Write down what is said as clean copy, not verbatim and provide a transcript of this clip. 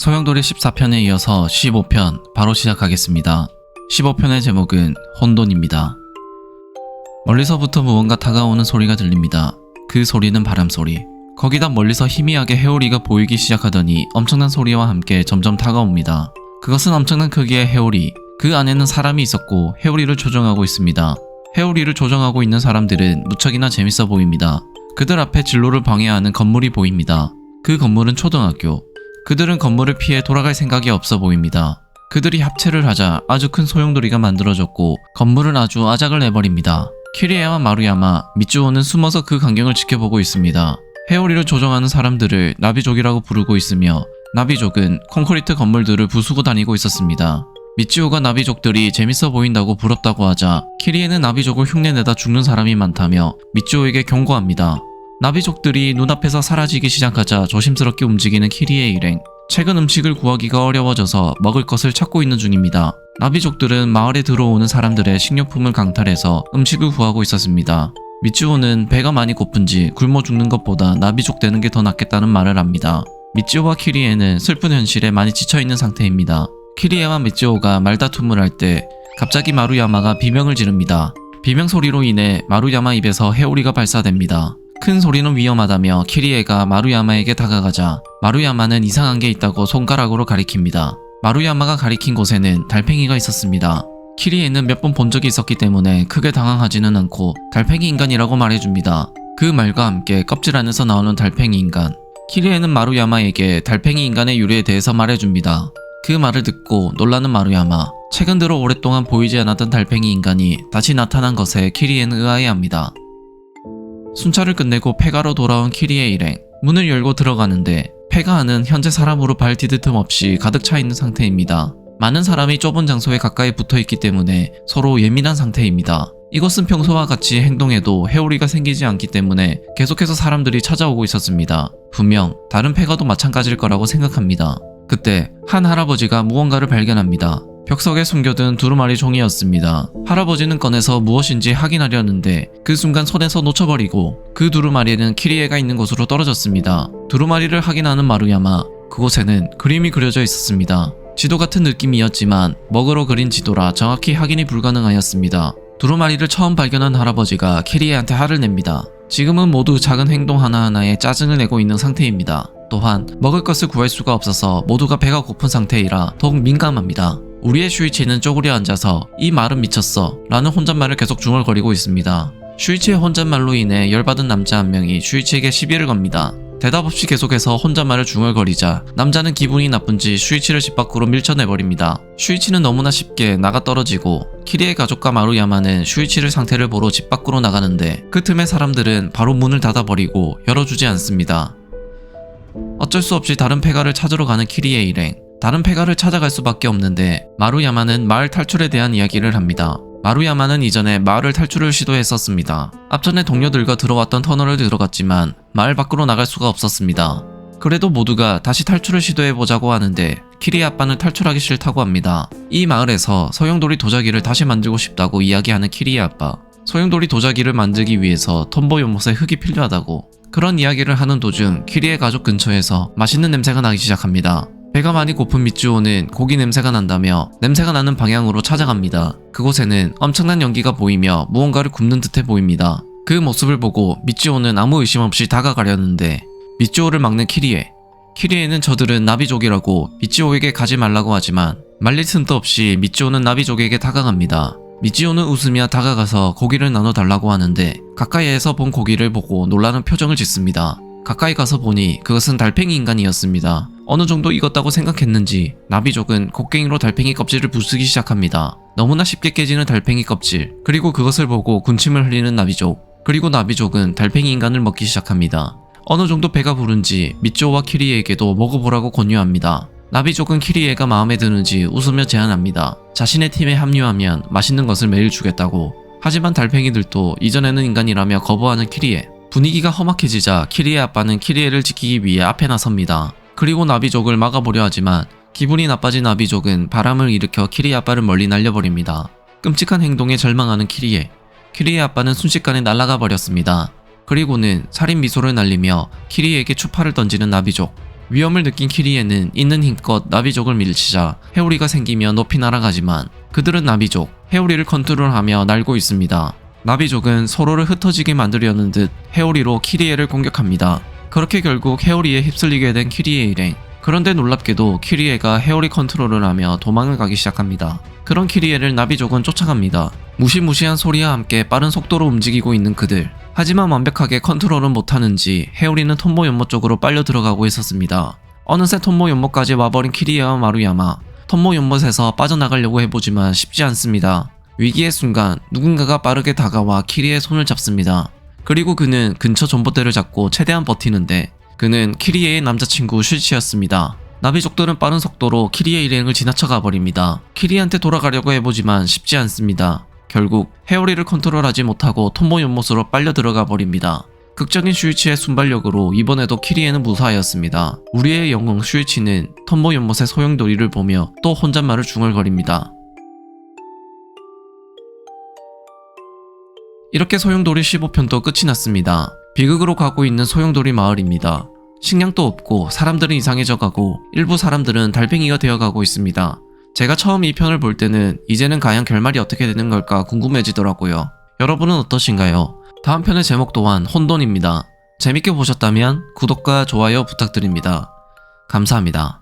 소용돌이 14편에 이어서 15편 바로 시작하겠습니다. 15편의 제목은 혼돈입니다. 멀리서부터 무언가 다가오는 소리가 들립니다. 그 소리는 바람소리. 거기다 멀리서 희미하게 해오리가 보이기 시작하더니 엄청난 소리와 함께 점점 다가옵니다. 그것은 엄청난 크기의 해오리. 그 안에는 사람이 있었고 해오리를 조종하고 있습니다. 해오리를 조종하고 있는 사람들은 무척이나 재밌어 보입니다. 그들 앞에 진로를 방해하는 건물이 보입니다. 그 건물은 초등학교. 그들은 건물을 피해 돌아갈 생각이 없어 보입니다. 그들이 합체를 하자 아주 큰 소용돌이가 만들어졌고 건물은 아주 아작을 내버립니다. 키리에와 마루야마, 미쯔오는 숨어서 그 광경을 지켜보고 있습니다. 해오리를 조종하는 사람들을 나비족이라고 부르고 있으며 나비족은 콘크리트 건물들을 부수고 다니고 있었습니다. 미쯔오가 나비족들이 재밌어 보인다고 부럽다고 하자 키리에는 나비족을 흉내내다 죽는 사람이 많다며 미쯔오에게 경고합니다. 나비족들이 눈앞에서 사라지기 시작하자 조심스럽게 움직이는 키리의 일행. 최근 음식을 구하기가 어려워져서 먹을 것을 찾고 있는 중입니다. 나비족들은 마을에 들어오는 사람들의 식료품을 강탈해서 음식을 구하고 있었습니다. 미쯔오는 배가 많이 고픈지 굶어 죽는 것보다 나비족 되는 게 더 낫겠다는 말을 합니다. 미쯔오와 키리에는 슬픈 현실에 많이 지쳐있는 상태입니다. 키리에와 미쯔오가 말다툼을 할 때 갑자기 마루야마가 비명을 지릅니다. 비명 소리로 인해 마루야마 입에서 해오리가 발사됩니다. 큰 소리는 위험하다며 키리에가 마루야마에게 다가가자 마루야마는 이상한 게 있다고 손가락으로 가리킵니다. 마루야마가 가리킨 곳에는 달팽이가 있었습니다. 키리에는 몇 번 본 적이 있었기 때문에 크게 당황하지는 않고 달팽이 인간이라고 말해줍니다. 그 말과 함께 껍질 안에서 나오는 달팽이 인간. 키리에는 마루야마에게 달팽이 인간의 유래에 대해서 말해줍니다. 그 말을 듣고 놀라는 마루야마. 최근 들어 오랫동안 보이지 않았던 달팽이 인간이 다시 나타난 것에 키리에는 의아해합니다. 순찰을 끝내고 폐가로 돌아온 키리의 일행. 문을 열고 들어가는데 폐가 안은 현재 사람으로 발 디딜 틈 없이 가득 차 있는 상태입니다. 많은 사람이 좁은 장소에 가까이 붙어 있기 때문에 서로 예민한 상태입니다. 이것은 평소와 같이 행동해도 해오리가 생기지 않기 때문에 계속해서 사람들이 찾아오고 있었습니다. 분명 다른 폐가도 마찬가지일 거라고 생각합니다. 그때 한 할아버지가 무언가를 발견합니다. 벽석에 숨겨둔 두루마리 종이였습니다. 할아버지는 꺼내서 무엇인지 확인하려는데 그 순간 손에서 놓쳐버리고 그 두루마리는 키리에가 있는 곳으로 떨어졌습니다. 두루마리를 확인하는 마루야마. 그곳에는 그림이 그려져 있었습니다. 지도 같은 느낌이었지만 먹으로 그린 지도라 정확히 확인이 불가능하였습니다. 두루마리를 처음 발견한 할아버지가 키리에한테 화를 냅니다. 지금은 모두 작은 행동 하나하나에 짜증을 내고 있는 상태입니다. 또한 먹을 것을 구할 수가 없어서 모두가 배가 고픈 상태이라 더욱 민감합니다. 우리의 슈이치는 쪼그려 앉아서 이 말은 미쳤어 라는 혼잣말을 계속 중얼거리고 있습니다. 슈이치의 혼잣말로 인해 열받은 남자 한 명이 슈이치에게 시비를 겁니다. 대답 없이 계속해서 혼잣말을 중얼거리자 남자는 기분이 나쁜지 슈이치를 집 밖으로 밀쳐내버립니다. 슈이치는 너무나 쉽게 나가 떨어지고 키리의 가족과 마루야마는 슈이치를 상태를 보러 집 밖으로 나가는데 그 틈에 사람들은 바로 문을 닫아버리고 열어주지 않습니다. 어쩔 수 없이 다른 폐가를 찾으러 가는 키리의 일행. 다른 폐가를 찾아갈 수밖에 없는데 마루야마는 마을 탈출에 대한 이야기를 합니다. 마루야마는 이전에 마을을 탈출을 시도했었습니다. 앞전에 동료들과 들어왔던 터널을 들어갔지만 마을 밖으로 나갈 수가 없었습니다. 그래도 모두가 다시 탈출을 시도해보자고 하는데 키리의 아빠는 탈출하기 싫다고 합니다. 이 마을에서 소용돌이 도자기를 다시 만들고 싶다고 이야기하는 키리의 아빠. 소용돌이 도자기를 만들기 위해서 톰보 연못에 흙이 필요하다고. 그런 이야기를 하는 도중 키리의 가족 근처에서 맛있는 냄새가 나기 시작합니다. 배가 많이 고픈 미쯔오는 고기 냄새가 난다며 냄새가 나는 방향으로 찾아갑니다. 그곳에는 엄청난 연기가 보이며 무언가를 굽는 듯해 보입니다. 그 모습을 보고 미쯔오는 아무 의심 없이 다가가려는데 미쯔오를 막는 키리에. 키리에는 저들은 나비족이라고 미쯔오에게 가지 말라고 하지만 말릴 틈도 없이 미쯔오는 나비족에게 다가갑니다. 미쯔오는 웃으며 다가가서 고기를 나눠달라고 하는데 가까이에서 본 고기를 보고 놀라는 표정을 짓습니다. 가까이 가서 보니 그것은 달팽이 인간이었습니다. 어느 정도 익었다고 생각했는지 나비족은 곡괭이로 달팽이 껍질을 부수기 시작합니다. 너무나 쉽게 깨지는 달팽이 껍질. 그리고 그것을 보고 군침을 흘리는 나비족. 그리고 나비족은 달팽이 인간을 먹기 시작합니다. 어느 정도 배가 부른지 미쯔오와 키리에게도 먹어보라고 권유합니다. 나비족은 키리에가 마음에 드는지 웃으며 제안합니다. 자신의 팀에 합류하면 맛있는 것을 매일 주겠다고. 하지만 달팽이들도 이전에는 인간이라며 거부하는 키리에. 분위기가 험악해지자 키리의 아빠는 키리에를 지키기 위해 앞에 나섭니다. 그리고 나비족을 막아보려 하지만 기분이 나빠진 나비족은 바람을 일으켜 키리의 아빠를 멀리 날려버립니다. 끔찍한 행동에 절망하는 키리에. 키리의 아빠는 순식간에 날아가 버렸습니다. 그리고는 살인 미소를 날리며 키리에게 추파를 던지는 나비족. 위험을 느낀 키리에는 있는 힘껏 나비족을 밀치자 회오리가 생기며 높이 날아가지만 그들은 나비족, 회오리를 컨트롤하며 날고 있습니다. 나비족은 서로를 흩어지게 만들려는 듯 회오리로 키리에를 공격합니다. 그렇게 결국 회오리에 휩쓸리게 된 키리에 일행. 그런데 놀랍게도 키리에가 회오리 컨트롤을 하며 도망을 가기 시작합니다. 그런 키리에를 나비족은 쫓아갑니다. 무시무시한 소리와 함께 빠른 속도로 움직이고 있는 그들. 하지만 완벽하게 컨트롤은 못하는지 회오리는 톰모 연못 쪽으로 빨려 들어가고 있었습니다. 어느새 톰모 연못까지 와버린 키리에와 마루야마. 톰모 연못에서 빠져나가려고 해보지만 쉽지 않습니다. 위기의 순간 누군가가 빠르게 다가와 키리의 손을 잡습니다. 그리고 그는 근처 전봇대를 잡고 최대한 버티는데 그는 키리에의 남자친구 슈이치였습니다. 나비족들은 빠른 속도로 키리에 일행을 지나쳐가 버립니다. 키리한테 돌아가려고 해보지만 쉽지 않습니다. 결국 회오리를 컨트롤하지 못하고 톰모 연못으로 빨려 들어가 버립니다. 극적인 슈이치의 순발력으로 이번에도 키리에는 무사하였습니다. 우리의 영웅 슈이치는 톰모 연못의 소용돌이를 보며 또 혼잣말을 중얼거립니다. 이렇게 소용돌이 15편도 끝이 났습니다. 비극으로 가고 있는 소용돌이 마을입니다. 식량도 없고 사람들은 이상해져 가고 일부 사람들은 달팽이가 되어가고 있습니다. 제가 처음 이 편을 볼 때는 이제는 과연 결말이 어떻게 되는 걸까 궁금해지더라고요. 여러분은 어떠신가요? 다음 편의 제목 또한 혼돈입니다. 재밌게 보셨다면 구독과 좋아요 부탁드립니다. 감사합니다.